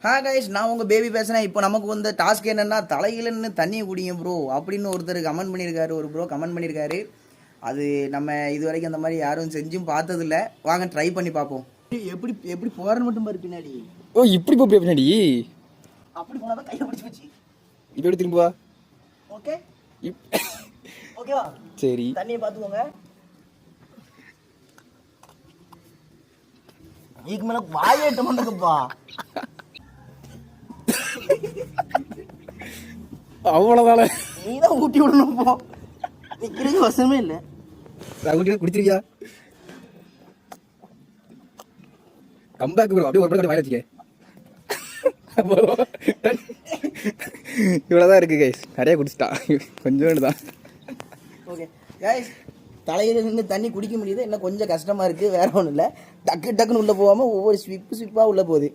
Guys, நான் உங்கள் baby பேசுகிறேன். இப்போ நமக்கு வந்த டாஸ்க் என்னென்னா, தலையில் நின்று தண்ணியை குடிங்க ப்ரோ அப்படின்னு ஒருத்தர் கமெண்ட் பண்ணியிருக்காரு. ஒரு ப்ரோ கமெண்ட் பண்ணியிருக்காரு. அது நம்ம இது வரைக்கும் அந்த மாதிரி யாரும் செஞ்சும் பார்த்ததில்ல. வாங்க ட்ரை பண்ணி பார்ப்போம். எப்படி எப்படி போகிறன்னு மட்டும் பாரு பின்னாடி. ஓ இப்படி போ பின்னாடி. அப்படி போனால் தான் கையை பிடிச்சி வச்சு. இப்போ எப்படி திரும்புவா? ஓகே ஓகேவா? சரி, தண்ணியை பார்த்துக்கோங்க. இதுக்கு மேலே வாயேட்ட மாட்டேங்கப்பா. அவ்வளோதான? நீ தான் ஊட்டி விடணும். போ, நிற்கிறது வசமே இல்லை. குடிச்சிருக்கியா? கம்பேக் அப்படியே ஒரு படம் வாங்கி வச்சுக்க. இவ்வளோதான் இருக்கு கைஸ். நிறைய குடிச்சிட்டா, கொஞ்சோண்டு தான். ஓகே கைஸ், தலையில் நின்று தண்ணி குடிக்க முடியுது. இன்னும் கொஞ்சம் கஷ்டமாக இருக்குது, வேறு ஒன்றும் இல்லை. டக்குன்னு உள்ளே போகாமல் ஒவ்வொரு ஸ்விப்பாக உள்ளே போகுது.